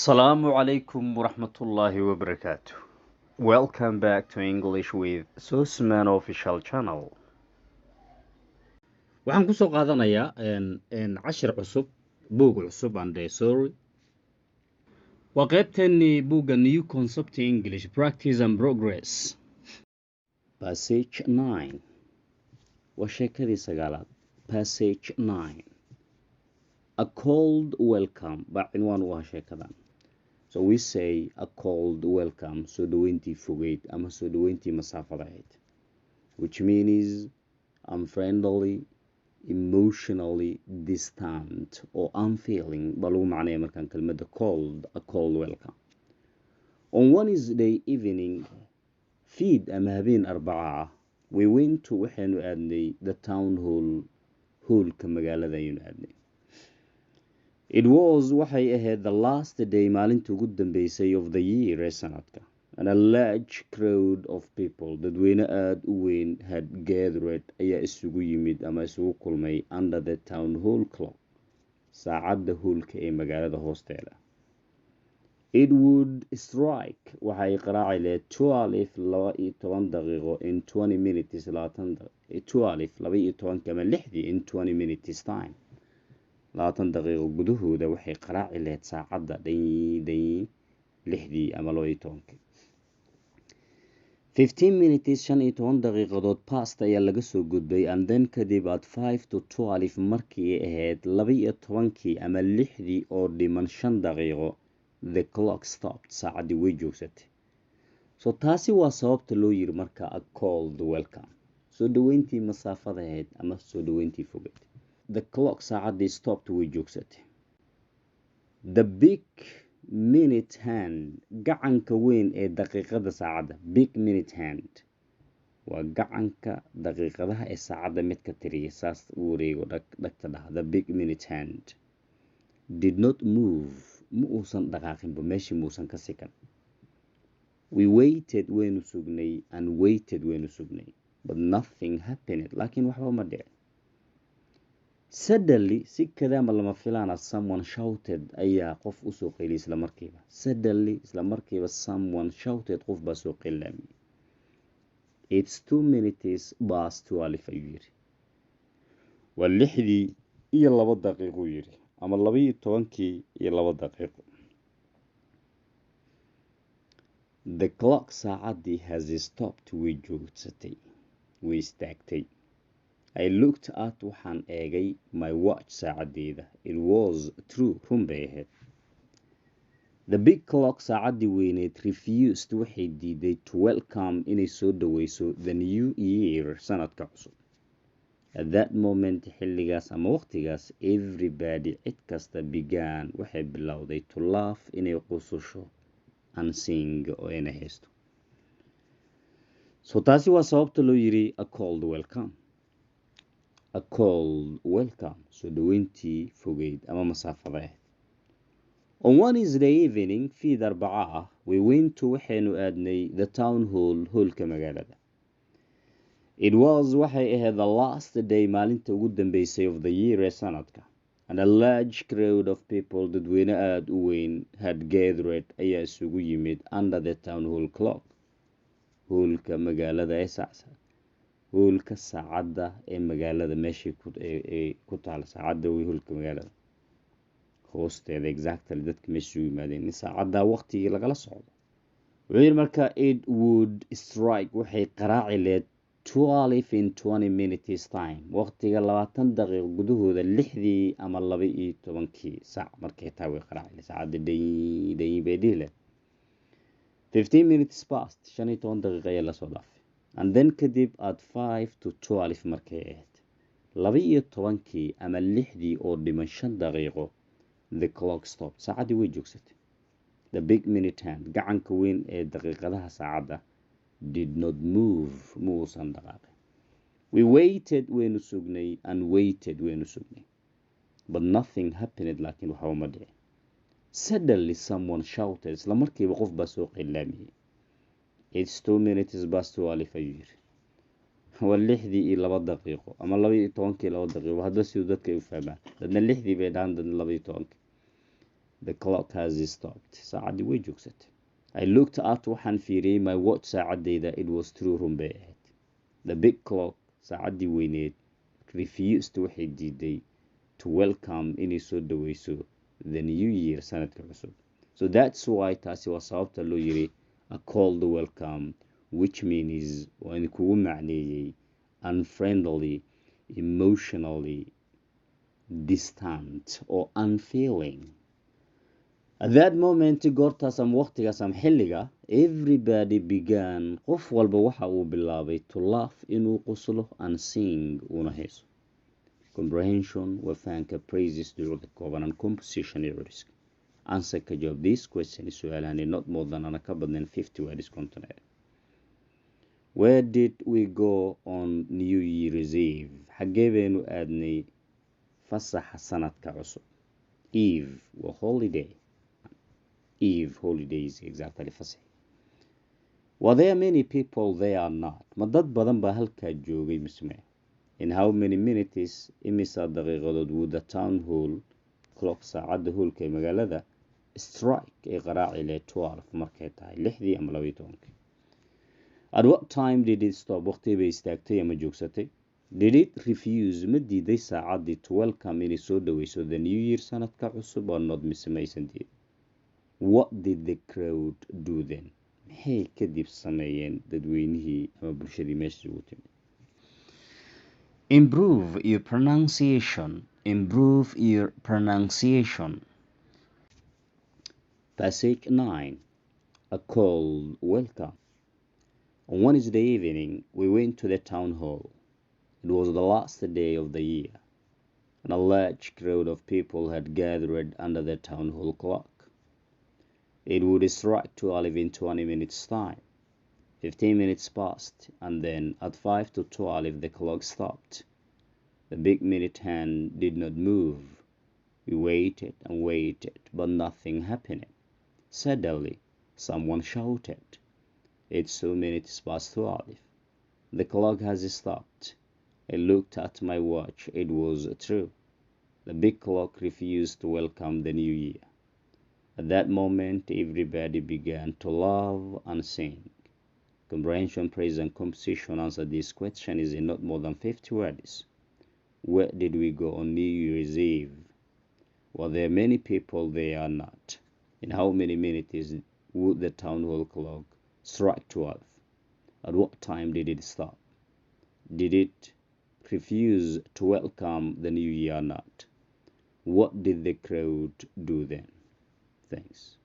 Assalamu alaikum warahmatullahi wabarakatuh. Welcome back to English with Sosman official channel. Waxaan ku soo qaadanayaa cashir cusub, buug cusub and sorry. Waa qaybteennii buugga New Concept English Practice and Progress. Passage 9. Waa sheekadii sagaalaad. Passage 9. A cold welcome. Baa cinwaan u ah sheekadan. So we say a cold welcome, so dhaweyntii fogeyd ama soo dhaweyntii masaafada ahayd, which means unfriendly, emotionally distant or unfeeling baa lagu macnaya markaan kelmadda cold, a cold welcome. On Wednesday evening, fiid ama habeen arbaca ah, we went to waxaanu aadnay the town hallka magaalada ayaynu aadnay. It was waxay ahayd the last day maalinta ugu dambeysay of the year ee sanadka, and a large crowd of people dadweyne aada u weyn had gathered ayaa isugu yimid ama isugu kulmay under the town hall clock, saacadda hoolka ee magaalada hoosteeda. It would strike waxay qaraaci lahayd 12 daqiiqo in 20 minutes 12 ama 6 in 20 minutes time. 20 daqiiqo gudahooda waxay qaraaci lahayd saacadda dhay 6 ama 12. 15 minutes 15 daqiiqadood past ayaa laga soo gudbay, and then kadib at 5 to 12 markii ay ahayd 12 ama 6 oo dhiman 5 daqiiqo, the clock stopped, saacaddii way joogsatay. So taasi waa sababta loo yiri marka a cold welcome, soo dhaweyntii masaafada ahayd ama soo dhaweyntii fogeyd. The clock saacaddii stopped way joogsatay. The big minute hand, gacanka weyn ee daqiiqada saacadda, big minute hand waa gacanka daqiiqadaha ee saacadda mid ka tiriya, saas u wareego dhagta dhaha. The big minute hand did not move, ma uusan dhaqaaqinba, meeshii muusan ka sikan. We waited waynu sugnay and waited waynu sugnay, but nothing happened, laakiin waxba ma dhicin. Suddenly, si kadaama lama filaana, someone shouted ayaa qof u soo qeyliyay isla markiiba. Suddenly, isla markiiba someone shouted, qof baa soo qeylamay. It's 2 minutes past 12 ayuu yiri. Waa 6 iyo 2 daqiiqo yiri, ama 12 iyo 2 daqiiqo. The clock saacaddii has stopped, way joogsatay, way istaagtay. I looked at waxaan eegay my watch saacaddeeda. It was true, run bay ahayd. The big clock saacaddii weyneed refused waxay diiday to welcome inay soo dhaweyso the new year, sanadka cusub. At that moment, xilligaas ama waqtigaas, everybody, cid kasta began waxay bilowday to laugh, inay qososho and sing oo ayna haysto. So taasi waa sababta loo yiri a cold welcome. A cold welcome, soo dhaweyntii fogeyd ama masaafada ahayd. On Wednesday evening, fiid arbaca ah, we went to waxaynu aadnay the town hallka magaalada. It was waxay ahayd the last day maalinta ugu dambeysay of the year ee sanadka, and a large crowd of people dadweyne aada u weyn had gathered ayaa isugu yimid under the town hall clock, hoolka magaalada ee sacsa. hoolka saacadda ee magaalada meeshii ku taala, saacadda way hoolka magaalada hoosteeda exactly, dadka meesha u yimaadeen in saacadda waqtigii lagala socdo. Wuxuu yiri marka it would strike waxay qaraaci lahayd 12 in 20 minutes time, waqtiga 20 daqiiqo gudahooda 6 ama 12 saac markay taa way qaraaci lahayd saacadda day bay dhihi lahayd. 15 minutes past 15 daqiiqo ayaa la soo dhaafay. And then kadib at 5 to 12 markay ahayd 12 ama 6 oo dhiman 5 daqiiqo, the clock stopped, saacaddii way joogsatay. The big minute hand, gacanka weyn ee daqiiqadaha saacadda, did not move, ma uusan dhaqaaqin. We waited waynu sugnay and waited waynu sugnay, but nothing happened, laakiin waxba ma dhicin. Suddenly someone shouted, isla markiiba qof baa soo qeylamay. It's 2 minutes past 12 ayuu yiri. Waa 6 iyo 2 daqiiqo ama 12 iyo 2 daqiiqo, hadda sidoo dadka ay u fahmaan. Dadna 6 bay dhahan, dadna 12. The clock has stopped. Saacadii way joogsatay. I looked at waxaan fiiriyey my watch saacadeyda. It was true, run bay ahayd. The big clock, saacadii weyneed, refused waxay diiday to welcome inay soo dhaweyso the new year, sanadka cusub. So that's why taasi waa sababta loo yiri a cold welcome, which means waa in kugu macneeyey unfriendly, emotionally distant or unfeeling. At that moment, goortaas ama waqtigaas ama xilliga, everybody began, qof walba waxa uu bilaabay to laugh, inuu qoslo, and sing, una heeso. Comprehension waa fahanka, praises duruucda kooban, and composition iyo curiska. Answer ka jawaab this question su'aalahani not more than ana ka badnayn 50 words content. Where did we go on New Year's Eve? Xagee baynu aadnay fasaxa sanadka cusub? Eve waa holiday. Eve, holidays, exactly fasax. Were there many people there or not? Ma dad badan baa halkaa joogay misme? In how many minutes, imisa daqiiqadood, would the town hall clock, saacadda hoolka ee magaalada, strike ee qaraaci leh 12 markay tahay 6 ama 12? At what time did it stop? Waqti bay istaagtay ama joogsatay? Did it refuse, ma diiday saacaddii to welcome inay soo dhaweyso the new year, sanadka cusub, or not, mise maysan diid? What did the crowd do then? Maxay kadib sameeyeen dadweynihii ama bulshadii meesha ugu timid? Improve your pronunciation. Improve your pronunciation. Passage 9. A cold welcome. On Wednesday evening, we went to the town hall. It was the last day of the year, and a large crowd of people had gathered under the town hall clock. It would strike 12 in 20 minutes' time. 15 minutes passed, and then at 5 to 12 the clock stopped. The big minute hand did not move. We waited and waited, but nothing happened. Suddenly, someone shouted, "It's 2 minutes past 12. The clock has stopped." I looked at my watch. It was true. The big clock refused to welcome the new year. At that moment, everybody began to laugh and sing. Comprehension, praise, and composition. Answer this question is in not more than 50 words. Where did we go on New Year's Eve? Were there many people there or not? In how many minutes would the town hall clock strike 12? At what time did it stop? Did it refuse to welcome the new year or not? What did the crowd do then? Thanks.